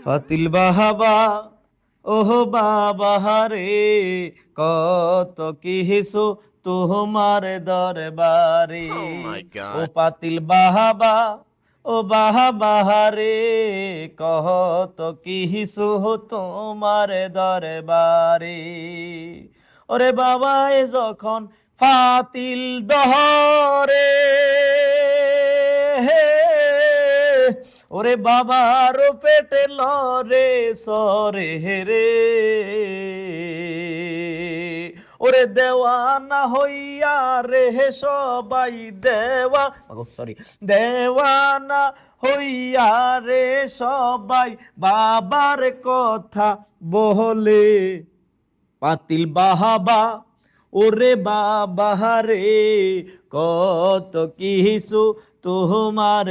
পাতিল বাহাবা ওহ বাবা রে, কত কিসু তোমার দরবারে। ও পাতিল বাহাবা ও বাহাবা রে, কত কিসু তোমার দরবারে। ওরে বাবা এ যখন ফাতিল দহরে, ওরে বাবার পেটে লরে সরে রে, ওরে দেওয়ানা হইয়া রে সবাই সরি দেওয়ানা হইয়া রে সবাই বাবার কথা বলে। পাতিল বাহাবা ওরে বাবা রে, কত কিছু তোমার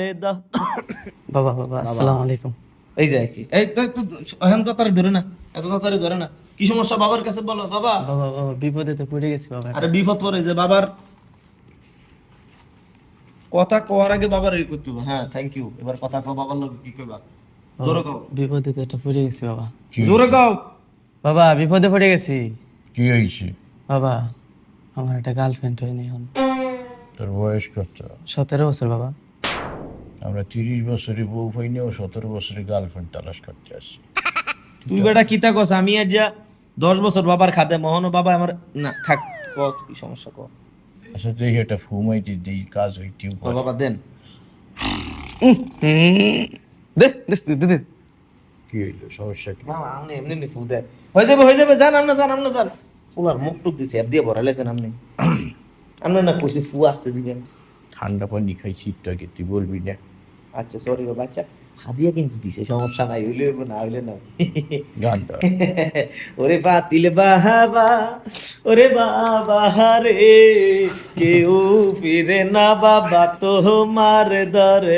বাবা বাবা আসসালামু আলাইকুম। এই যে আইছি, এই তো একটু এখন তাড়াতাড়ি ধরে না, এত তাড়াতাড়ি ধরে না। কি সমস্যা বাবার কাছে বলো। বাবা বাবা বাবা বিপদে তো পড়ে গেছি বাবা। আরে বিপদ পড়ে যে বাবার কথা কোয়ার আগে বাবার এই করতে হবে। হ্যাঁ থ্যাংক ইউ। এবার কথা কও বাবার লোক কি কইবা, জোরে কও। বিপদে তো এটা পড়ে গেছি বাবা। জোরে কও। বাবা বিপদে পড়ে গেছি। কি হয়েছে? বাবা আমার একটা গার্লফ্রেন্ড হয়নি এখন। তোর বয়স কত? 17 বছর বাবা। আমরা 30 বছরে বউ পাইনি ও 17 বছরে গার্লফ্রেন্ড তালাশ করতে আসছি। তুই বেটা কিতা কস? আমি আজ 10 বছর বাবার খাতে মোহন বাবা আমার না থাক। কত কি সমস্যা কও। আচ্ছা দেখি একটা ফুমাইতে দিই, কাজ হইতে ও বাবা দেন। দে দে দে দে। কি হইলো, সমস্যা কি? বাবা আমনে এমনি নি ফু দে। হয়ে যাবে জান আমনে যান। ফুলার মুখ টুক দিছে এর দিয়ে ভরাইলেছেন আপনি। আমনে না কইছি ফু আসতে দিবেন। ঠান্ডা পানি খাই শীতটা কি তুই বলবি না? আচ্ছা সরি বাবা। আচ্ছা হাদিয়া কিন্তু দিছে, সমস্যা নাই, হইলে হইব না হইলে না। গান দা ওরে পাতিল বাহাবা ওরে বাবা রে, কেউ ফিরে না বাবা তোমার দরে।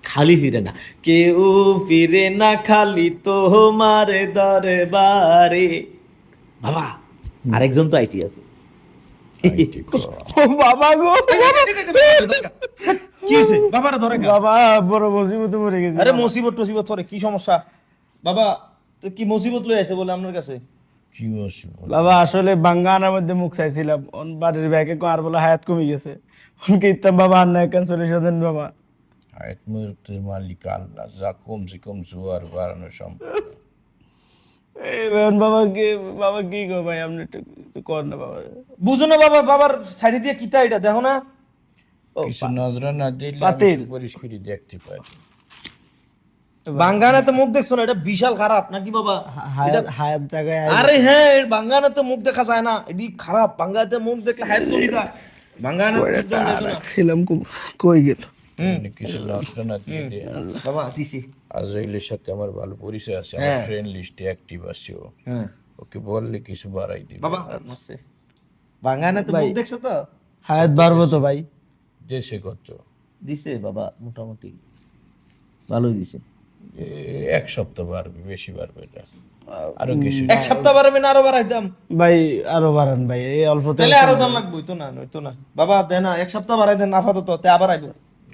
খালি ফিরে না, কেউ ফিরে না খালি তোমার দরবারে। বাবা আরেকজন তো আইতি আছে। ও বাবা গো, কি হইছে? বাবারে ধরে কা? বাবা বড় মুসিবতে পড়ে গেছি। আরে মুসিবত তোরে কি সমস্যা? বাবা তো কি মুসিবত লই আইছে বলে আপনার কাছে? কি হইছে? বাবা আসলে বাঙ্গানার মধ্যে মুখ চাইছিলাম, বাড়ির ব্যাগে আর বলে হায়াত কমে গেছে। কি ইতাম বাবা আর না ক্যান্সেলেশন দেন বাবা। আয়াত মুহূর্তের মালিক আল্লাহ, যা কমছে কম জোয়ার বাড়ানো সম্ভব। বাবা কি গো ভাই, আপনি একটু কিছু কর না বাবা। বুঝো না বাবা, বাবার সাইডে দিয়ে কিতা এটা দেখো না। কিছু নজরা না দিলে পাতিল। পরিষ্কারই দেখতে পারি। বাঙ্গানাতে মুখ দেখছো না, এটা বিশাল খারাপ নাকি বাবা? হায়াত জায়গায় আরে হ্যাঁ, বাঙ্গানাতে মুখ দেখা যায় না, এটি খারাপ। বাঙ্গানাতে মুখ দেখলে হায়াত কমে যায়। বাঙ্গানাতে ছিলাম কই গেল। কিছু নজরা না দিলে বাবা দিছি। আজরাইলের সাথে আমার ভালো পরিচয় আছে, আমার ফ্রেন্ড লিস্টে অ্যাক্টিভ আছে ও। হ্যাঁ ওকে বললে কিছু বাড়াই দিবে। বাবা আছে বাঙ্গানাতে মুখ দেখছো তো? হায়াত বাড়বো তো ভাই। দেশে কত দিছে বাবা, মোটামুটি ভালোই দিছে। এক সপ্তাহ বাড়বে, বেশি বাড়বে না। আরো কিছু এক সপ্তাহ বাড়বে না আরো বাড়াইতাম ভাই, আরো বাড়ান ভাই, এই অল্প তাহলে আরো দাম লাগবে। নইতো না বাবা, দেন না, এক সপ্তাহ বাড়াই দেন আপাতত, তে আবার আইবো।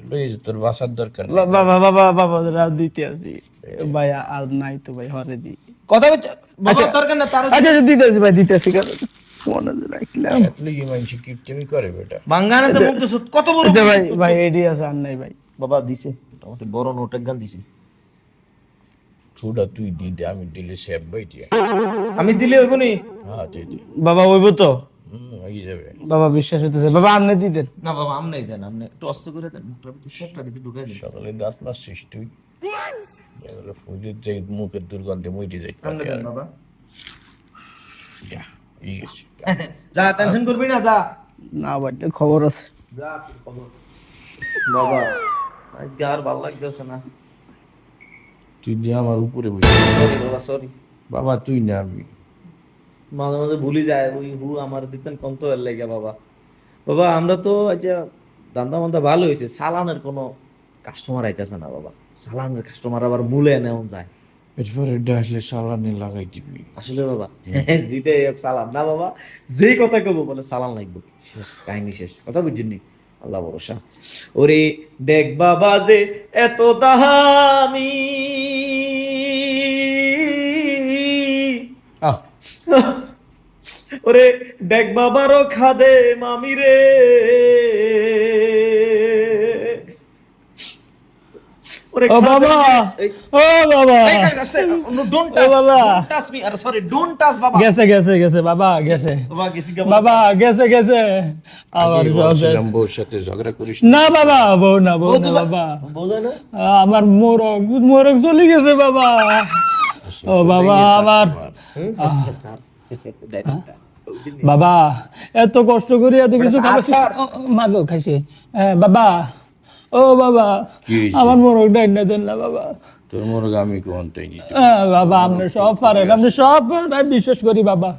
লই যে তোর বাসার দরকার নেই। বাবা বাবা বাবা রাত দিতে আসি ভাই, আর নাই তো ভাই, হরে দি কথা কইছ বাবা, দরকার না তার। আচ্ছা দিতে আসি ভাই, দিতে আসি। মনে রাখলাম এতলি কি মানুষ কিপটেমি করে বেটা? বাঙ্গানাতে মুখ দেখছো কত বড়। আচ্ছা ভাই ভাই এডি আছে আর নাই ভাই। বাবা দিছে মোটামুটি বড় নোট এক গান দিছে। থোড়া তুই দিদে, আমি দিলে সেব বাইটি। আমি দিলে হইব নি? হ্যাঁ দিদি, বাবা হইব তো? হয়ে যাবে বাবা বিশ্বাস হইতেছে বাবা, আপনি দিতেন না বাবা আমনেই দেন, আমনে একটু অস্ত করে দেন, মুখটার ভিতরে সেপটা ভিতরে ঢুকাই দেন। সকালে দাঁত মারছিস তুই? এগুলো ফুলের যে মুখের দুর্গন্ধে মইটে যাই। আমনে দেন বাবা। এই গেছে। যা টেনশন করবি না, যা না ভাই, খবর আছে। যা তোর খবর। বাবা আজকে আর ভালো লাগতেছে না। তুই যে আমার উপরে বসে। সরি বাবা, সরি। বাবা তুই না আমি। মাঝে মাঝে ভুলি যায়, ওই হু আমার দিতেন কম তো এর লেগে বাবা। বাবা আমরা তো আচ্ছা দান্দা মান্দা ভালো হয়েছে, সালানের কোনো কাস্টমার আইতেছে না বাবা। সালানের কাস্টমার আবার মূলে নেওয়া যায়। এরপরে ডাকলে সালানে লাগাই দিবি। আসলে বাবা যেটাই হোক সালাম না বাবা, যেই কথা কবো বলে সালাম লাগবে, শেষ কাহিনী শেষ। কথা বুঝছেন? আল্লাহ ভরসা। ওরে দেখ বাবা যে এত দামি আহ, ওরে দেখ বাবারও খাদে মামি রে, ওরে ও বাবা, ও বাবা, ডোন্ট ও বাবা। টাচ মি, আরে সরি, ডোন্ট টাচ বাবা। গেছে গেছে গেছে বাবা, গেছে বাবা গেছি বাবা, গেছে গেছে। আবার আগেই সব শেষ। বলছিলাম বউর সাথে ঝগড়া করিস না বাবা, বউ না, বউ না বাবা। বোঝা না? আমার মোরগ মোরগ চলে গেছে বাবা। ও বাবা আমার, স্যার বাবা এত কষ্ট করি এত কিছু খাচ্ছি, মাগো খাইছি। বাবা, ও বাবা, কি হয়েছে? আমার মোরগটা এনে দেন না বাবা। তোর মোরগ আমি কোনটাই নিতে বাবা আপনি সব পারেন, আপনি সব পারেন, আমি বিশ্বাস করি বাবা।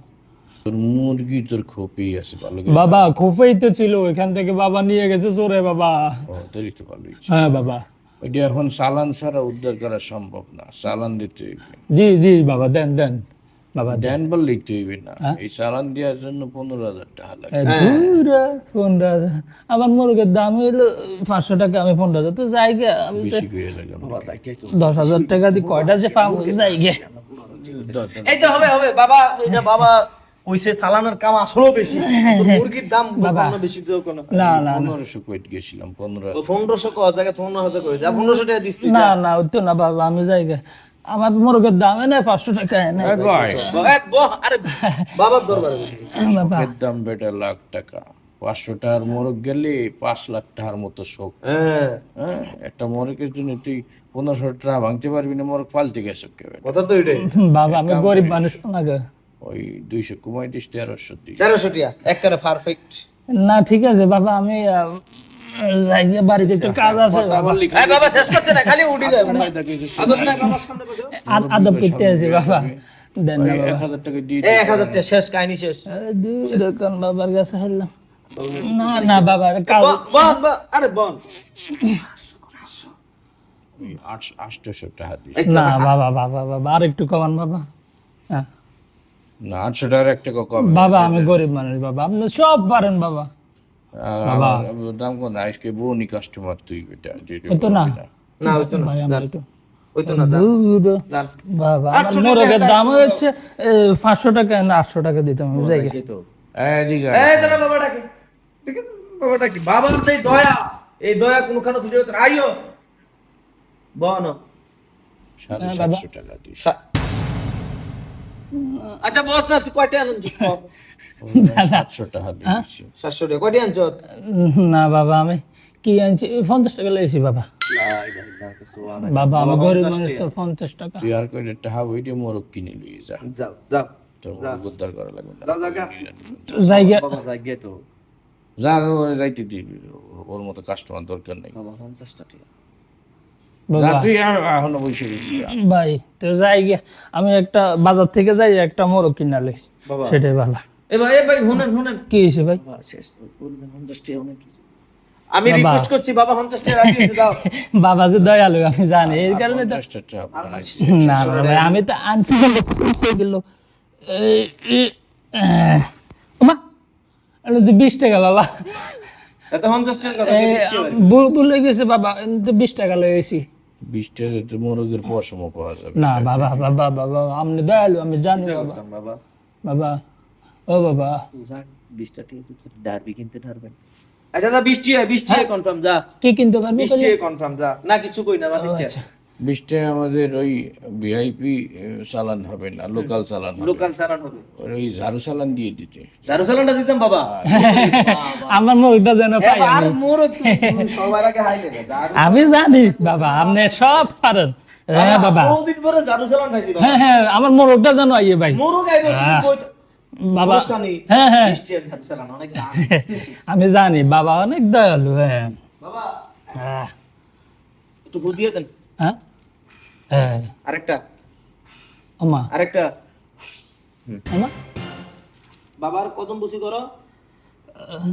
তোর মুরগি তোর খোপেই আছে ভালো করে। বাবা খোফেই তো ছিল, এখান থেকে বাবা নিয়ে গেছে চোরে বাবা। ও তোরই তো ভালো হয়েছে। হ্যাঁ বাবা, ওইটা এখন চালান ছাড়া উদ্ধার করা সম্ভব না, চালান দিতে হইবে। জি জি বাবা, দেন দেন বাবা দেন। দেন বললেই তো হইবে না, এই চালান দেওয়ার জন্য 15,000 টাকা লাগে। ধুরা, 15,000 আমার মোরগের দাম হইলো 500 টাকা, আমি 15,000 তো যাই গে, আমি তো বেশি করে লাগে আমার। 10,000 টাকা দিয়ে কয়টা যে পাবো যাই গে। এই তো হবে হবে বাবা, এটা বাবা কইছে চালানোর কাম আসলেও বেশি, তো মুরগির দাম বাবা। কোনো বেশি তো কোনো না না 1500 কইট গেছিলাম, 15,000 1500 কয় জায়গা 15,000 কইছে, আর 1500 টাকা দিস তুই। না না ওই তো না বাবা, আমি যাই গে। আমার মোরগের দাম এনে 500 টাকা এনে ভাই আরে বাবার দরবারে বসে। বাবা। এর দাম বেটা লাখ টাকা, 500 টাকার মোরগ গেলে 5 লাখ টাকার মতো শোক। হ্যাঁ হ্যাঁ, একটা মোরগের জন্য তুই 1500 টাকা ভাঙতে পারবি না, মোরগ পালতে গেছে কেউ। কথা তো এটাই। বাবা আমি গরিব মানুষ না গে। ওই 200 কমাই দিস, 1300 দিস। 1300 টাকা একবারে পারফেক্ট। না ঠিক আছে বাবা, আমি যাই গে, বাড়িতে একটু কাজ আছে বাবা। এই বাবা শেষ করছে না, খালি উঠি যায় মানে। আদর নাই বাবার সামনে বসে। আদব করতে আছি বাবা, দেন না বাবা। 1000 টাকা দিয়ে এই 1000 টাকা শেষ, কাহিনী শেষ। দোকান বাবার কাছে হেললাম। না না বাবা কাজ, বন বন, আরে বন। 800 টাকা দিস। না বাবা বাবা বাবা আর একটু কমান বাবা। হ্যাঁ না, 800 টাকার একটা কম। বাবা আমি গরিব মানুষ বাবা, আপনি সব পারেন বাবা। আমার দাম কোন, আজকে বউনি কাস্টমার তুই বেটা, যেটা ওই তো না। বলবি না। না ওই তো না, ভাই আমার একটু ওই তো না দাঁড়। দুধ। দাঁড়। বাবা 800 আমার মোরগের টাকা দাম দাম হচ্ছে 500 টাকা না 800 টাকা দিতাম আমি যাই গে। এদিকে এই দাঁড়া বাবাটাকে, ঠিক আছে বাবাটাকে, বাবার এই দয়া, এই দয়া কোনখানে খুঁজে পেতে না। আইও বন। 750 টাকা দিস। আচ্ছা বস না, তুই কয়টা আনছিস? 700 টাকা দিয়েছি। 700 টাকা কয়টা আনছ? না বাবা আমি কি আনছি 50 টাকা লেগেছি বাবা। বাবা আমি গরিব মানুষ তো 50 টাকা। তুই আর কয়টা টাকা ওইটা মোরগ কিনে লইয়ে যা, যাও যাও তোর মোরগ উদ্ধার করা লাগবে না। যাও জায়গা যাই গে। বাবা জায়গা তো যা, ওরে যাইতে দিবি, ওর মতো কাস্টমার দরকার নেই। বাবা 50 টাকা। যা, বাবা তুই এখনো বসে রয়েছিস, যা। ভাই তো যাই গে, আমি একটা বাজার থেকে যাই একটা মোরগ কিনা লেছি, বাবা। সেটাই ভালো। এ ভাই শুনেন শুনেন, কি হয়েছে ভাই? শেষ করে দেন 50 টাকা অনেক কিছু। আমি রিকোয়েস্ট করছি বাবা 50 টাকা রাখিয়ে দাও। বাবা যে দয়ালু আমি জানি, এই কারণে তো 50 টাকা বানাইছি। না বাবা আমি তো আনছি গেল ওমা 20 টাকা বাবা। এত 50 টাকা কথা এই, বৃষ্টি হয়। ভুলে গেছে বাবা, 20 টাকা লয়েছি। 20 টাকা তো মোরগের পশম পাওয়া যাবে। না বাবা বাবা বাবা আপনি দয়ালু আমি জানি বাবা। বাবা বাবা ও বাবা যাক 20 টাকা দিয়ে তো ডারবি কিনতে পারবেন। আচ্ছা দা 20 টাকা কনফার্ম যা। কি কিনতে পারবো 20 টাকা কনফার্ম যা, না কিছু কই না বাদ দিচ্ছে। 20 টাকা আমাদের ওই ভিআইপি চালান হবে না, লোকাল চালান হবে। লোকাল সারান হবে, ওই ঝাড়ু চালান দিয়ে দিতে। জারু সালানটা দিতাম বাবা। আমার মুখটা যেন পাই আর আমি। মোর সবার আগে হাই দেবে জারু। আমি জানি বাবা আপনি সব পারেন। হ্যাঁ বাবা, বহুদিন পরে জারু সালান খাইছি বাবা। হ্যাঁ হ্যাঁ আমার মোরগটা যেন আইয়ে ভাই। মোরও গাইবো তুমি কই বাবা জানি। হ্যাঁ হ্যাঁ 20 টাকা জারু সালান অনেক দাম। আমি জানি বাবা অনেক দয়ালু। হ্যাঁ বাবা হ্যাঁ একটু ফুল দিয়ে দেন। হ্যাঁ হ্যাঁ আরেকটা ওমা আরেকটা। ওমা বাবার কদম বুসি করো,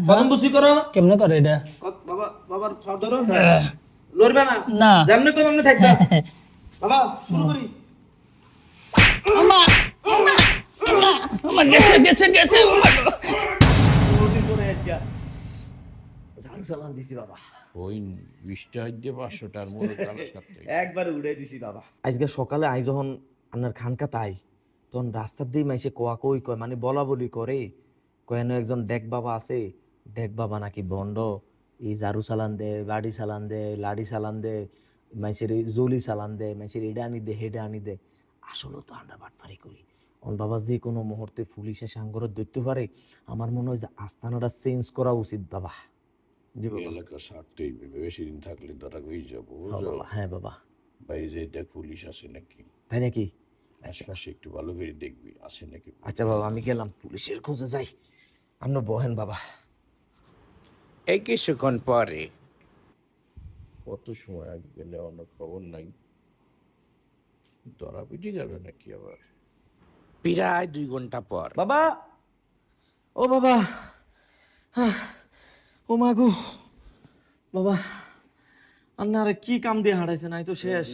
কদম বুসি করো। কেমনে করে এটা? বাবা বাবার ফাও ধরো, হ্যাঁ লড়বে না, না যেমনি কই এমনি থাকবে। বাবা শুরু করি। ওমা ওমা ওমা ওমা গেছে গেছে গেছে ওমা গো। বহুদিন পরে আজকে জারু সালান দিছি বাবা। ওই 20 টাকা দিয়ে 500 টাকার মোরগ কালাস করতে। একবারে উড়াই দিছি বাবা। আজকে সকালে আই যখন আপনার খানকা তাই তখন রাস্তার দিয়ে মাইসে কোয়া কই কয় মানে বলা বলি করে কয়েন একজন ডেক বাবা আছে, ডেক বাবা নাকি বন্ড, এই ঝাড়ু চালান দে, গাড়ি চালান দে, লাড়ি চালান দে, মাইসের এই জলি চালান দে, মাইসের এটা আনি দে হেডা আনি দে। আসলে তো আমরা বাটপারি করি। অন বাবা যে কোনো মুহূর্তে পুলিশে সাংগরত ধরতে পারে, আমার মনে হয় যে আস্তানাটা চেঞ্জ করা উচিত বাবা। জি বাবা। এলাকা ছাড়তেই হবে, বেশি দিন থাকলে ধরা হয়ে যাবো, হ্যাঁ বুঝছো? বাবা, হ্যাঁ বাবা। বাইরে যাই দেখ পুলিশ আছে নাকি, তাই নাকি? আশপাশে একটু ভালো করে দেখবি আছে নাকি। আচ্ছা বাবা, আমি গেলাম, পুলিশের খোঁজে যাই। আপনি বহেন বাবা। এই কিছুক্ষণ পরে কত সময় আগে গেলে অন্য খবর নাই, ধরা পিটি গেল নাকি আবার। প্রায় 2 ঘন্টা পর বাবা, ও বাবা, আহ, ও মাগো বাবা, আপনারা কি কাম দিয়ে হারাইছেন? নাই তো শেষ।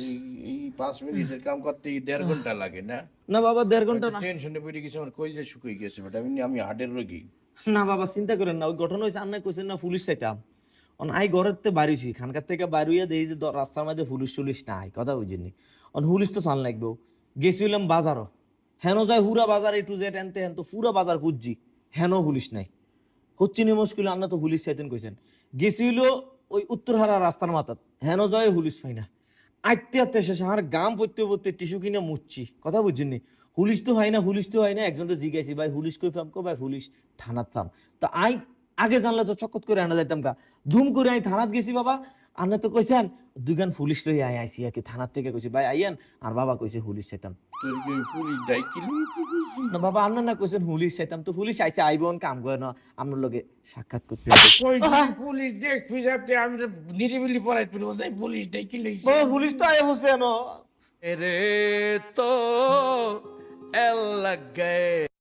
এই 5 মিনিটের কাম করতে 1.5 ঘন্টা লাগে না? না বাবা, 1.5 ঘন্টা না। টেনশনে পড়ে গেছে, আমার কই যে শুকিয়ে গেছে বেটা, আমি হার্টের রোগী। না বাবা, চিন্তা করেন না, ওই ঘটনা হয়েছে আন্না কইছেন না পুলিশ চাইতাম। অন আই ঘরের তে বাড়িছি, খানকার থেকে বাড়িয়া দেখি যে রাস্তার মধ্যে পুলিশ টুলিশ নাই, কথা বুঝিনি। অন পুলিশ তো চান লাগবো। গেছিলাম বাজারও, হেন যায় হুরা বাজার একটু যেট এনতে হেন তো পুরা বাজার খুঁজছি, হেন পুলিশ নাই। হচ্ছে নি মুশকিল, আন্না তো পুলিশ চাইতেন কইছেন। গেছিল ওই উত্তরহারা রাস্তার মাথাত, হেন যায় পুলিশ পাই না। আইতে আইতে শেষ আমার গাম পড়তে পড়তে টিস্যু কিনে মুচ্ছি, কথা বুঝছেন। পুলিশ তো হয় না, পুলিশ তো হয় না। একজনটা জিজ্ঞাসি, ভাই পুলিশ কই ফাম? কো ভাই পুলিশ থানাত ফাম। তো আই আগে জানলে তো চকত করে আনা যাইতাম গা। ধুম করে আমি থানাত গেছি বাবা। আন্না তো কইছেন দুগান পুলিশ লই আইছি আর কি, থানার থেকে কইছি ভাই আইয়ান। আর বাবা কইছে পুলিশ চাইতাম। তোর কি ওই পুলিশ ডাইকি লইতে কইছি? না বাবা, আন্না না কইছেন পুলিশ চাইতাম, তো পুলিশ আইছে আইবন কাম করে না আপনার লগে সাক্ষাৎ করতে হবে। কই যে পুলিশ দেখবি যাতে আমি নিরিবিলি পড়াই পড়বো, যাই পুলিশ ডাইকি লইছি। বাবা পুলিশ তো আয় হোসেন। রে তো এল লাগ গয়ে